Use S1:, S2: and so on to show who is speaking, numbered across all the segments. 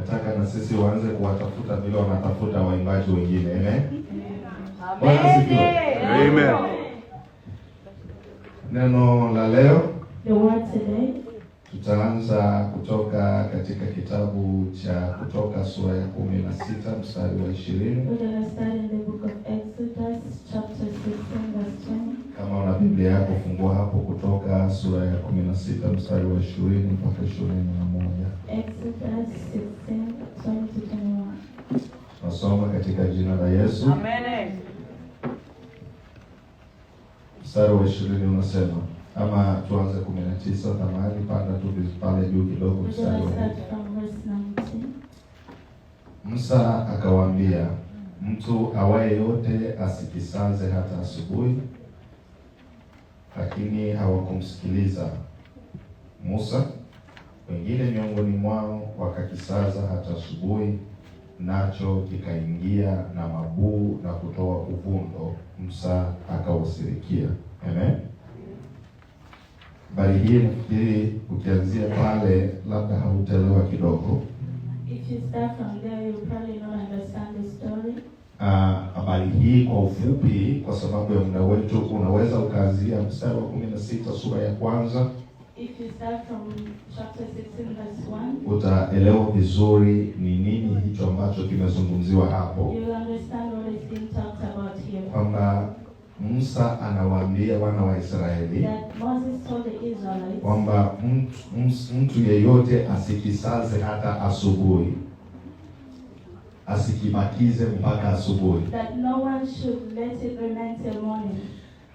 S1: Nataka na sisi waanze kuwatafuta vile wanatafuta waimbaji wengine. Amen.
S2: Amen.
S1: Neno la leo,
S3: the word today,
S1: tutaanza kutoka katika kitabu cha Kutoka sura ya 16 mstari wa 20.
S3: we're going to start in the book of Exodus, chapter 16, verse 20.
S1: Kama una Biblia yako fungua hapo, Kutoka sura ya 16 mstari wa 20 mpaka 21.
S3: Exodus 16, 20 to 21.
S1: Nasoma katika jina la Yesu.
S4: Amen.
S1: Mstari wa 20 unasema, ama tuanze 19, thamani panda tu pale juu kidogo.
S3: We're
S1: Mstari
S3: going to
S1: wa
S3: start from verse 19.
S1: Musa akawaambia, mtu awaye yote asikisaze hata asubuhi. Lakini hawakumsikiliza Musa. Wengine miongoni mwao wakakisaza hata asubuhi, nacho kikaingia na mabuu na kutoa uvundo. Musa akawasirikia. Amen. Bali hii nafikiri ukianzia pale labda hautaelewa kidogo.
S3: If you start from there, you'll probably not understand the story.
S1: Habari hii kwa ufupi, kwa sababu ya muda wetu, unaweza ukaanzia mstari wa 16 sura ya kwanza.
S3: If you start from chapter 16, verse 1,
S1: Utaelewa vizuri ni nini hicho ambacho kimezungumziwa hapo,
S3: you'll understand what is being talked about here.
S1: kwamba Musa anawaambia wana wa Israeli
S3: That Moses told the Israelites
S1: kwamba mtu yeyote asikisaze hata asubuhi, asikibakize mpaka asubuhi.
S3: that no one should let it remain till morning.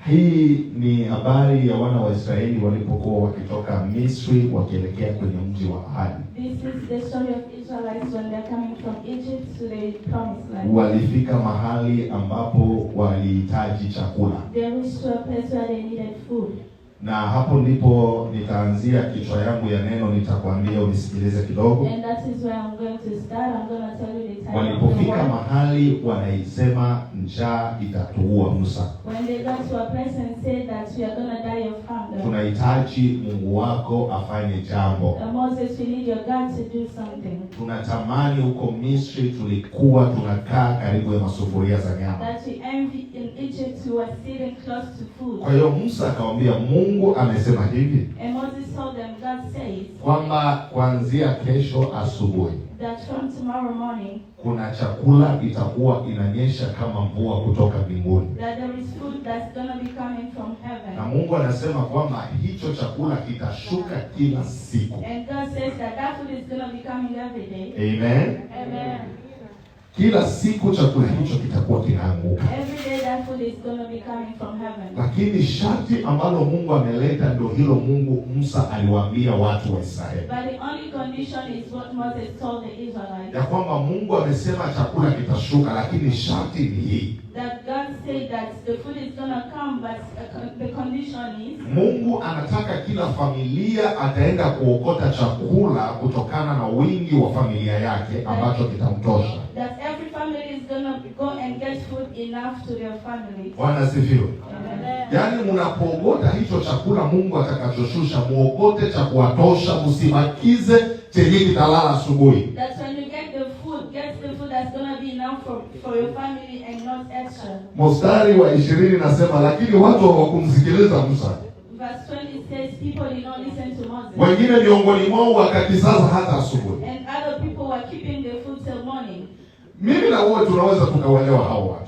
S1: Hii ni habari ya wana wa Israeli walipokuwa wakitoka Misri wakielekea kwenye mji wa ahadi.
S3: This is the story of Israelites when they're coming from Egypt to the promised land.
S1: Walifika mahali ambapo walihitaji chakula,
S3: They reached to a place where they needed food.
S1: na hapo ndipo nitaanzia kichwa yangu ya neno. Nitakwambia unisikilize kidogo.
S3: And that is where I'm going to start. I'm going to tell you the time of the
S1: Walipofika
S3: word.
S1: mahali wanaisema njaa itatuua Musa,
S3: When they got to a place and said that we are going to die of hunger.
S1: tunahitaji Mungu wako afanye jambo.
S3: Moses, we need your God to do something.
S1: Tunatamani huko Misri tulikuwa tunakaa karibu ya masufuria za nyama.
S3: That we envy in Egypt, we were sitting close to food.
S1: Kwa hiyo Musa akamwambia, Mungu amesema hivi
S3: And Moses told them, God says
S1: kwamba kuanzia kesho asubuhi
S3: that from tomorrow morning,
S1: kuna chakula itakuwa inanyesha kama mvua kutoka mbinguni.
S3: that there is food that's going to be coming from
S1: Na
S3: heaven.
S1: Mungu anasema kwamba hicho chakula kitashuka kila siku.
S3: And God says that that food is going to be coming every day.
S1: Amen.
S3: Amen.
S1: Kila siku chakula hicho kitakuwa kinaanguka.
S3: Every day that food is going to be coming from heaven.
S1: Lakini sharti ambalo Mungu ameleta ndio hilo Mungu Musa aliwaambia watu wa Israeli,
S3: But the only condition is what Moses told the Israelites.
S1: ya kwamba Mungu amesema chakula kitashuka, lakini sharti ni hii.
S3: That God said that the food is going to come, but the condition is
S1: Mungu anataka kila familia ataenda kuokota chakula kutokana na wingi wa familia yake ambacho kitamtosha.
S3: that every family is going to go and get food enough to their family.
S1: Bwana asifiwe.
S3: Amen.
S1: Yaani mnapoogota hicho chakula Mungu atakachoshusha, muogote cha kuwatosha, msibakize chenye kitalala asubuhi.
S3: That's when you get the food that's going to be enough for your family and not extra.
S1: Mstari wa 20 nasema, lakini watu hawakumsikiliza Musa.
S3: Verse 20 says people did not listen to Moses.
S1: Wengine miongoni mwao wakakisaza hata asubuhi.
S3: And other people were keeping the food till morning.
S1: Mimi na wewe tunaweza tukawaelewa hao watu,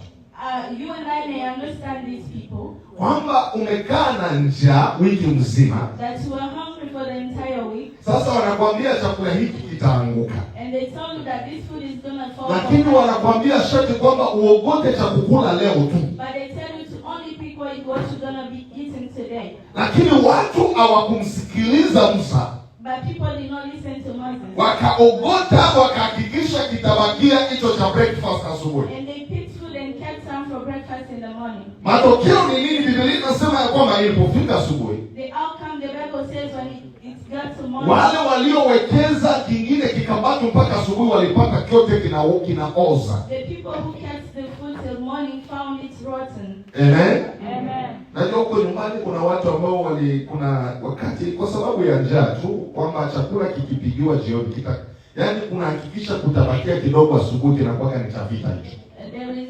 S3: You and I may understand these people.
S1: kwamba umekaa na njaa wiki mzima,
S3: That you are hungry for the entire week.
S1: sasa wanakwambia chakula hiki kitaanguka,
S3: And they told you that this food is going to fall.
S1: lakini
S3: from
S1: wanakwambia sharti kwamba uogote cha kukula leo tu.
S3: But they tell you to only pick what you're going to be eating today.
S1: Lakini watu hawakumsikiliza Musa,
S3: But people did not listen to Moses.
S1: wakaogota, wakahakikisha kitabakia hicho cha breakfast asubuhi.
S3: And they picked food and kept some for breakfast in the morning.
S1: Matokeo ni nini? Biblia inasema ya kwamba ilipofika asubuhi,
S3: The outcome, the Bible says, when it got to morning,
S1: wale waliowekeza kingine kikabaki mpaka asubuhi walipata kyote kinaoza.
S3: the people who kept the food till morning found it rotten.
S1: Amen.
S3: Amen.
S1: Najua huko nyumbani kuna watu ambao kuna wakati kwa sababu ya njaa tu kwamba chakula kikipigiwa jioni Yaani kunahakikisha kutabakia kidogo asubuhi kinakuwa ni cha vita hicho.
S3: There is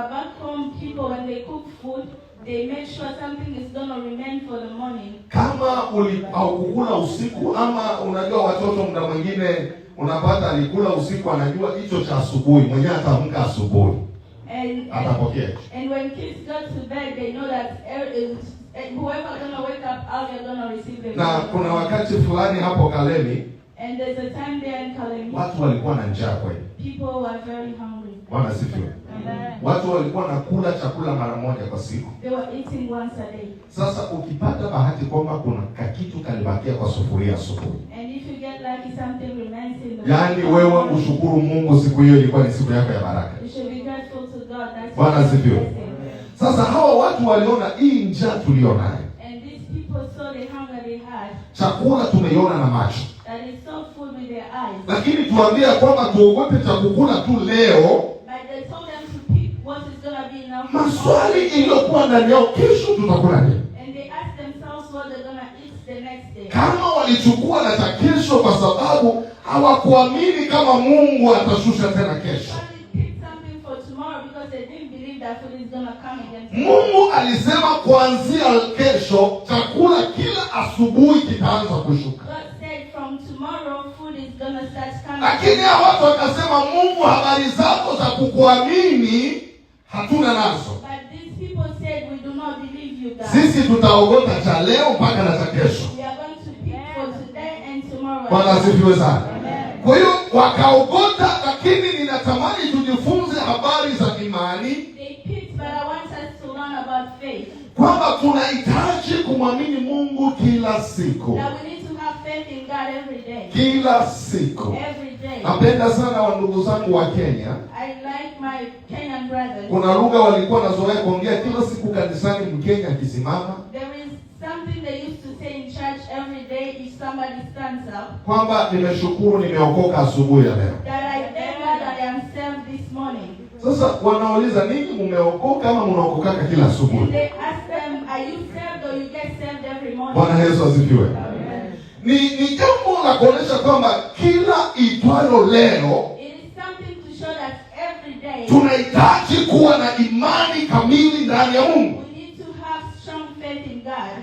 S3: back home people when they cook food, they make sure something is going to remain for the morning.
S1: Kama haukukula usiku, ama unajua watoto muda mwingine unapata alikula usiku, anajua hicho cha asubuhi, mwenyewe ataamka asubuhi atapokea.
S3: And when kids go to bed, they know that whoever going to wake up early are going to receive them.
S1: Na kuna wakati fulani hapo Kalemi,
S3: and there's a time there in Kalemi,
S1: watu walikuwa na njaa kweli.
S3: People were very hungry.
S1: Bwana sifiwe. Watu walikuwa nakula chakula mara moja kwa siku.
S3: They were eating once a day.
S1: Sasa ukipata bahati kwamba kuna kakitu kalibakia kwa sufuria asubuhi,
S3: and if you get lucky, something remains in the
S1: yaani wewe ushukuru Mungu, siku hiyo ilikuwa ni siku yako ya baraka.
S3: You should be grateful to God. That's
S1: Bwana sifiwe. Sasa hawa watu waliona hii njaa tulionayo,
S3: and these people saw the hunger they had.
S1: Chakula tumeiona na macho,
S3: that is so food with their eyes.
S1: Lakini tuambia kwamba tuogope cha kukula tu leo.
S3: But they told them to pick what is going to be enough.
S1: Maswali iliyokuwa ndani yao, kesho tutakula nini?
S3: And they asked themselves what they're going to eat the next day.
S1: Kama walichukua na cha kesho kwa sababu hawakuamini kama Mungu atashusha tena kesho. Mungu alisema kuanzia kesho chakula kila asubuhi kitaanza kushuka. Lakini hao watu wakasema, Mungu, habari zako za kukuamini hatuna nazo. Sisi tutaogota cha leo mpaka na cha kesho. Bwana asifiwe sana. Kwa hiyo wakaogota, lakini ninatamani tujifunze habari za imani. Kwamba tunahitaji kumwamini Mungu kila siku. Kila siku. Napenda sana wa ndugu zangu wa Kenya. Kuna lugha walikuwa nazoea kuongea kila siku kanisani, Mkenya akisimama.
S3: Something they used to say in church every day if somebody stands up.
S1: Kwamba nimeshukuru nimeokoka asubuhi ya leo.
S3: That I thank God that I am saved this morning.
S1: Sasa wanauliza, ninyi mmeokoka ama mnaokoka kila asubuhi?
S3: And they ask them, are you saved or you get saved every morning?
S1: Bwana Yesu asifiwe. Ni jambo la kuonesha kwamba kila itwalo leo,
S3: it is something to show that every day
S1: tunahitaji kuwa na imani kamili ndani ya Mungu.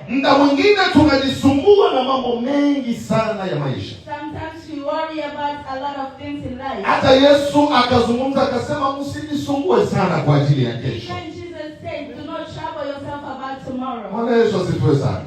S1: Muda mwingine tunajisumbua na mambo mengi sana ya maisha.
S3: Sometimes we worry about a lot of things in life.
S1: Hata Yesu akazungumza akasema, msijisumbue sana kwa ajili ya kesho.
S3: Jesus said, do not trouble yourself about tomorrow.
S1: Bwana Yesu asifiwe sana.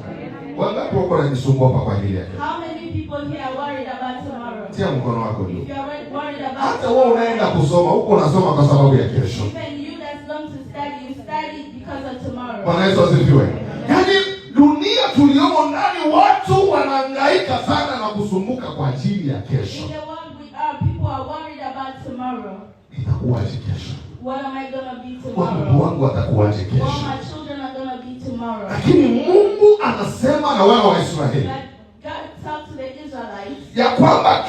S1: Wangapi wako wanajisumbua kwa ajili ya kesho?
S3: How many people here are worried about tomorrow?
S1: Tia mkono wako juu.
S3: If you are worried about
S1: hata wewe unaenda kusoma, huko unasoma kwa sababu ya kesho.
S3: Even you that's going to study, you study because of tomorrow.
S1: Bwana Yesu asifiwe. Yaani dunia tuliomo ndani watu wanahangaika sana na kusumbuka kwa ajili ya kesho.
S3: In the world we are, people are worried about tomorrow.
S1: Itakuwaje kesho?
S3: What am I going to be tomorrow?
S1: Watoto wangu watakuwaje kesho?
S3: What my children are going to be tomorrow?
S1: Lakini Mungu anasema na wana wa Israeli,
S3: God talked to the Israelites,
S1: ya kwamba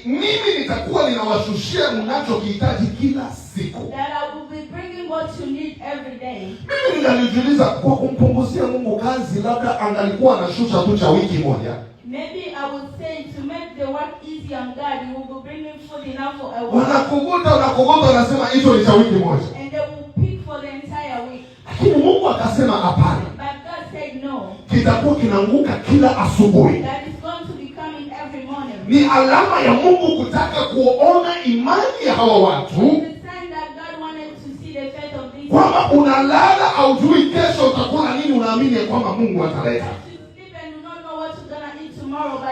S1: mimi nitakuwa ninawashushia mnachokihitaji kila siku.
S3: That I will be bringing what you need every day.
S1: Mimi ninajiuliza, kwa kumpunguzia Mungu kazi, labda angalikuwa anashusha tu cha wiki moja.
S3: Maybe I would say to make the work easy on God, you will be bringing food enough for a week.
S1: Wanakuguta wanasema hicho ni cha wiki moja.
S3: And they will pick for the entire week.
S1: Lakini Mungu akasema hapana.
S3: But God said no.
S1: Kitakuwa kinaanguka kila asubuhi.
S3: That is going to be coming every morning.
S1: Ni alama ya Mungu kutaka kuona imani ya hawa watu. Kwamba unalala haujui kesho utakula nini, unaamini kwamba Mungu ataleta.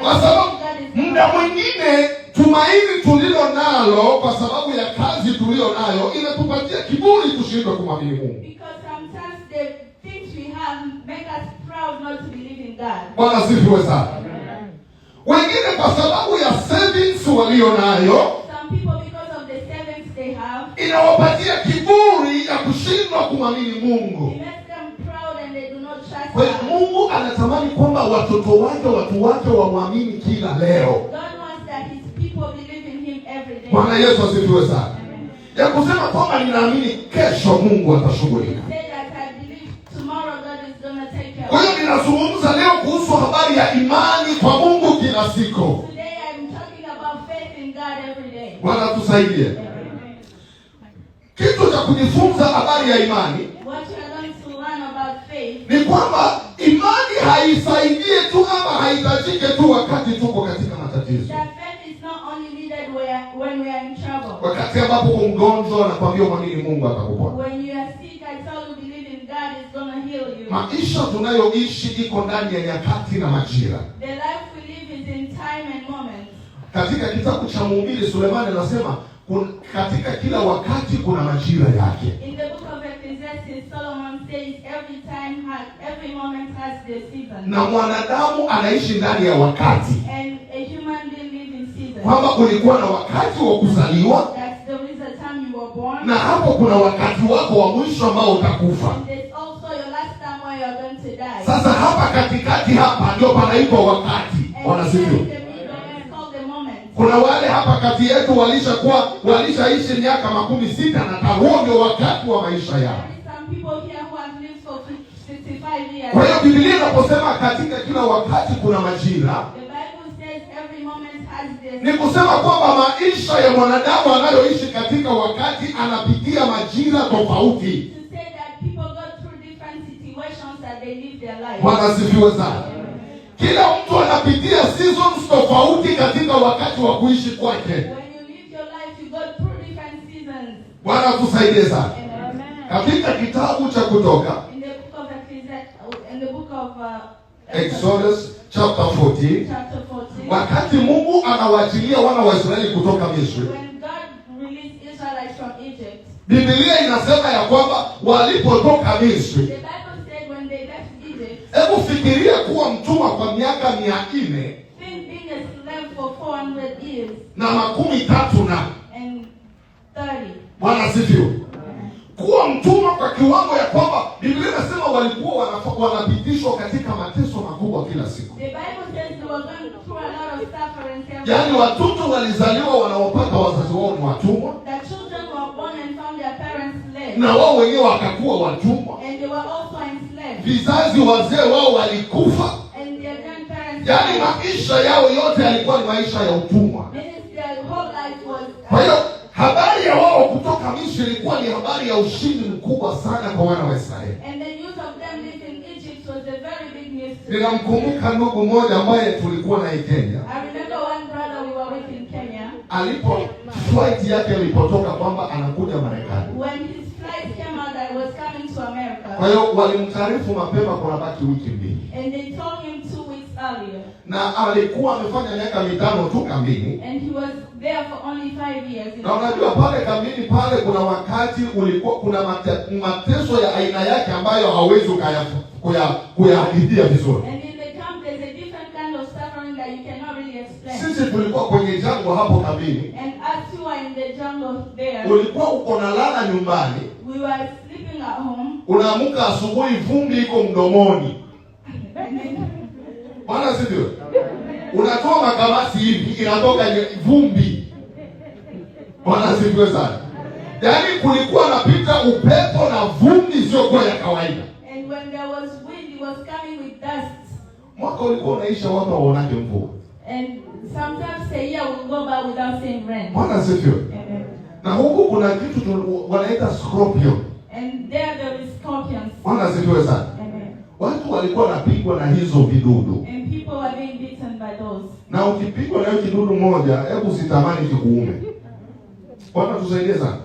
S1: Kwa sababu muda mwingine tumaini tulilo nalo kwa sababu ya kazi tulio nayo inatupatia kiburi kushindwa kumwamini Mungu. Bwana sifiwe sana. Wengine kwa sababu ya savings walio nayo, inawapatia kiburi ya kushindwa kumwamini Mungu. Kwa hiyo Mungu anatamani kwamba watoto wake, watu wake wamwamini kila leo. Bwana Yesu asifiwe sana. Ya kusema kwamba ninaamini kesho Mungu atashughulika. Kwa hiyo ninazungumza leo kuhusu habari ya imani kwa Mungu kila siku. Bwana tusaidie. Kitu cha kujifunza habari ya imani ni kwamba imani haisaidie tu ama haitajike tu wakati tuko katika matatizo. Wakati ambapo uko mgonjwa anakuambia mwamini Mungu atakuponya. Maisha tunayoishi iko ndani ya nyakati na majira. Katika kitabu cha Mhubiri Sulemani anasema katika kila wakati kuna majira yake.
S3: In the book of Ecclesiastes, Solomon says every moment has their season.
S1: Na mwanadamu anaishi ndani ya wakati.
S3: And a human being lives in seasons.
S1: Kwamba kulikuwa na wakati wa kuzaliwa.
S3: There is a time you were born.
S1: Na hapo kuna wakati wako wa mwisho ambao utakufa.
S3: And there's also your last time where you're going to die.
S1: Sasa hapa katikati hapa ndio panaitwa wakati. Wanasifiwa. Kuna wale hapa kati yetu walishaishi miaka 65 huo ndio wakati wa maisha yao. Kwa hiyo Biblia inaposema katika kila wakati kuna majira, ni kusema kwamba maisha ya mwanadamu anayoishi katika wakati anapitia majira tofauti. Wanasifiwe sana. Kila mtu anapitia seasons tofauti katika wakati wa kuishi kwake. Bwana tusaidie sana. Katika kitabu cha Kutoka, Exodus chapter 14, wakati Mungu anawaachilia wana wa Israeli kutoka Misri, Biblia inasema ya kwamba walipotoka Misri, hebu fikiria kuwa mtumwa kwa miaka 400 na 30 Bwana sifiwe. Kuwa mtumwa kwa kiwango ya kwamba Biblia inasema walikuwa wanapitishwa katika mateso makubwa kila siku. Yaani watoto walizaliwa wanaopata wazazi wao ni watumwa. Na wao wenyewe wakakuwa watumwa. Vizazi wazee wao walikufa. Yaani maisha yao yote yalikuwa ni maisha ya utumwa. Kwa hiyo habari ya wao kutoka Misri ilikuwa ni habari ya ushindi mkubwa sana kwa wana wa Israeli. Ninamkumbuka ndugu mmoja ambaye tulikuwa naye Kenya. Flight yake ilipotoka kwamba anakuja Marekani. Kwa hiyo walimtaarifu mapema kuna baki wiki mbili. Na alikuwa amefanya miaka 5 tu kambini. Na unajua pale kambini pale kuna wakati ulikuwa kuna mateso ya aina yake ambayo hauwezi kuyahadithia vizuri. Sisi tulikuwa kwenye jangwa hapo kambini. Ulikuwa uko nalala nyumbani. Unaamka asubuhi vumbi iko mdomoni. Bwana sidio? Unatoa makamasi hivi inatoka vumbi. Bwana sidio sana. Yaani kulikuwa napita upepo na vumbi sio kwa ya kawaida.
S3: And when there was wind, it was coming with dust.
S1: Mwaka ulikuwa unaisha watu waonaje mvua.
S3: And sometimes a year will go by without seeing rain.
S1: Bwana sidio? Na huko kuna kitu wanaita scorpion.
S3: And there is scorpions.
S1: Bwana sidio sana. Watu walikuwa wanapigwa na hizo vidudu.
S3: And people were being bitten by those.
S1: Na ukipigwa na hiyo kidudu moja, hebu usitamani kikuume. Bwana tusaidie sana.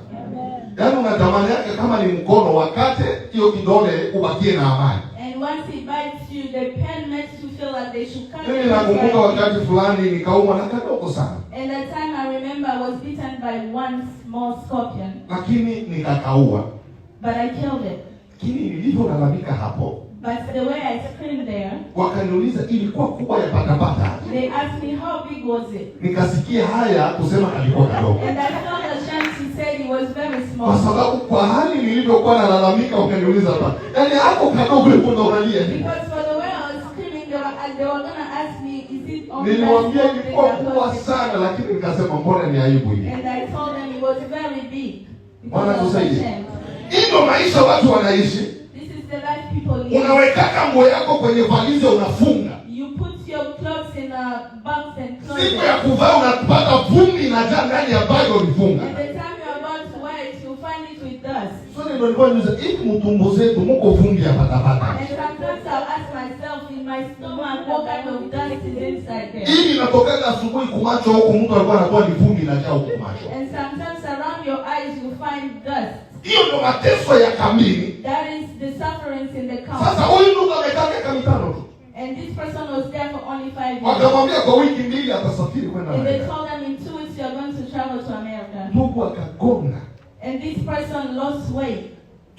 S1: Yaani unatamani yake kama ni mkono wakati hiyo kidole ubakie na amani.
S3: And once it bites you, the pain makes you feel like they should cut.
S1: Mimi nakumbuka wakati fulani nikaumwa na kadogo sana.
S3: And the time I remember I was bitten by one small scorpion.
S1: Lakini nikakaua.
S3: But I killed it.
S1: Lakini nilivyolalamika hapo,
S3: but the way I screamed there,
S1: wakaniuliza ilikuwa kubwa ya patapata.
S3: They asked me how big was it?
S1: Nikasikia haya kusema kalikuwa kadogo.
S3: And I felt a chance to say it was very small.
S1: Kwa sababu kwa hali nilivyokuwa nalalamika wakaniuliza hapa. Yaani hapo kadogo ilikuwa unalia.
S3: Because for the way I was screaming they were going to ask me is it only.
S1: Niliwaambia ilikuwa kubwa sana lakini nikasema mbona ni aibu hii.
S3: And I told them it was very big.
S1: Bwana tusaidie. Ndio maisha watu wanaishi.
S3: This is the life people live.
S1: Unaweka nguo yako kwenye valizi unafunga.
S3: You put your your clothes in a box and clothes.
S1: Siku ya kuvaa unapata vumbi inajaa ndani ya bag ulifunga.
S3: And the time you're about to wear it, you find it with dust.
S1: So ndio nilikuwa niuliza, hivi mtumbo zetu mko vumbi hapa tapata.
S3: And sometimes I'll ask myself, in my stomach, what kind of dust is inside there?
S1: Hii inatoka asubuhi kumacho huko, mtu alikuwa anakuwa ni vumbi inajaa huko kumacho.
S3: And sometimes around your eyes you find dust.
S1: Hiyo ndio mateso ya kambini.
S3: That is the sufferings in the camp.
S1: Sasa huyu ndugu amekaa miaka mitano tu.
S3: And this person was there for only 5 years.
S1: Wakamwambia kwa wiki mbili atasafiri kwenda
S3: And they
S1: Amerika.
S3: told them in 2 weeks you are going to travel to America.
S1: Ndugu akagonga.
S3: And this person lost weight.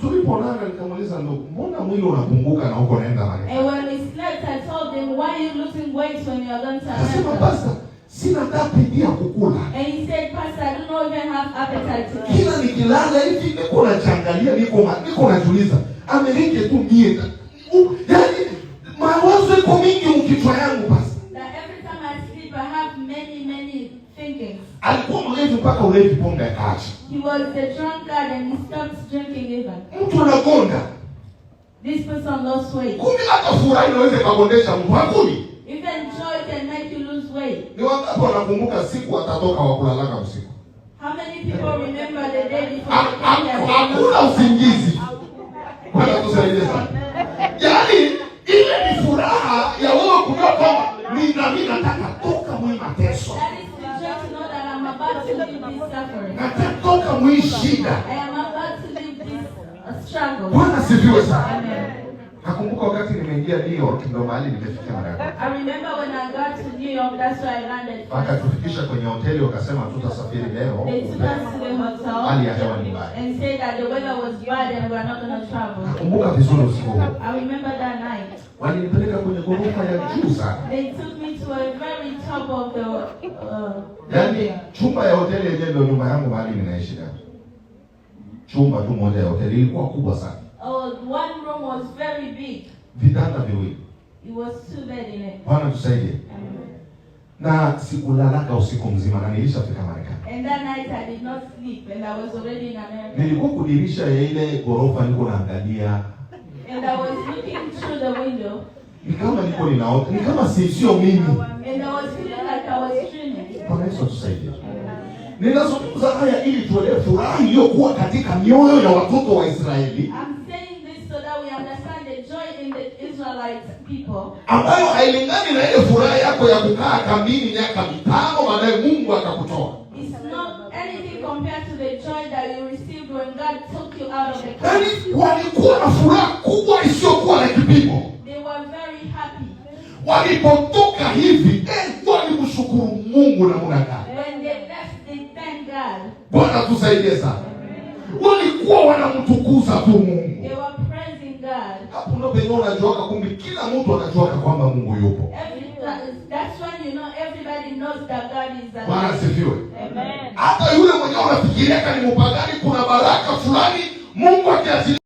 S1: Tulipoonana nikamuuliza, ndugu, mbona mwili unapunguka na huko naenda Amerika?
S3: And when we slept, I told them, why are you losing weight when you are going to
S1: Akasema,
S3: America?
S1: pastor, sina appetite ya kukula.
S3: And he said, Pastor, I don't even have appetite to eat.
S1: Kila nikilala hivi niko naangalia, niko najiuliza, Amerika tu nienda. Yaani mawazo yako mingi mkichwa yangu basi.
S3: That every time I sleep, I have many thinkings.
S1: Alikuwa mlevi mpaka ulevi pombe akaacha.
S3: He was the drunkard and he stopped drinking even.
S1: Mtu anagonga.
S3: This person lost weight.
S1: Kumbe hata furaha inaweza kugondesha mtu hakuli.
S3: Even joy can make you lose weight.
S1: Ni wangapi wanakumbuka siku atatoka wa kulalaga usiku?
S3: How many people remember the day before the
S1: Hakuna usingizi. Bwana tusaidie sana. Yaani ile ni furaha ya wewe kujua kwamba mimi nataka toka mwi mateso.
S3: That is the joy to know that I'm about to leave this suffering.
S1: Nataka toka mwi shida.
S3: I am about to leave this struggle.
S1: Bwana sifiwe sana.
S3: Amen.
S1: Nakumbuka wakati nimeingia New York ndio mahali nimefikia Marekani.
S3: I remember when I got to New York, that's where I landed.
S1: Wakatufikisha kwenye hoteli wakasema tutasafiri leo.
S3: They took us to the hotel
S1: Hali ya hewa ni mbaya.
S3: and said that the weather was bad and we are not going to travel.
S1: Nakumbuka vizuri usiku huo.
S3: I remember that night.
S1: Walinipeleka kwenye ghorofa ya juu sana.
S3: They took me to a very top of the
S1: Yaani chumba ya hoteli yenyewe ndio nyumba yangu mahali ninaishi leo. Chumba tu moja ya hoteli ilikuwa kubwa sana.
S3: One room was very big.
S1: Vitanda viwili.
S3: It was 2 beds in it.
S1: Bwana tusaidie. Na sikulalaga usiku mzima na nilishafika Marekani.
S3: And that night I did not sleep and I was already in America.
S1: Nilikuwa kudirisha ya ile ghorofa niko naangalia.
S3: And I was looking through the window.
S1: Ni kama niko ninaota, ni kama sio mimi.
S3: And I was feeling like I was dreaming.
S1: Bwana Yesu tusaidie. Ninazungumza haya ili tuelewe furaha iliyokuwa katika mioyo ya watoto wa Israeli.
S3: I'm saying this so that we understand the joy in the Israelite people.
S1: Ambayo hailingani na ile furaha yako ya kukaa kambini miaka 5 baadaye Mungu akakutoa.
S3: It's not anything compared to the joy that you received when God took you out of the
S1: Yaani
S3: country.
S1: walikuwa na furaha kubwa isiyokuwa na kipimo.
S3: They were very happy.
S1: Walipotoka hivi, walimshukuru Mungu na namna gani?
S3: When they left, they thanked God.
S1: Bwana tusaidie sana. Walikuwa wanamtukuza tu Mungu.
S3: They were praising God.
S1: Hapo ndio penye unajua kumbe kila mtu anajua kwamba Mungu yupo.
S3: That's when you know everybody knows that God is alive.
S1: Bwana sifiwe.
S3: Amen.
S1: Hata yule mwenye unafikiria kama ni mpagani kuna baraka fulani Mungu akiachilia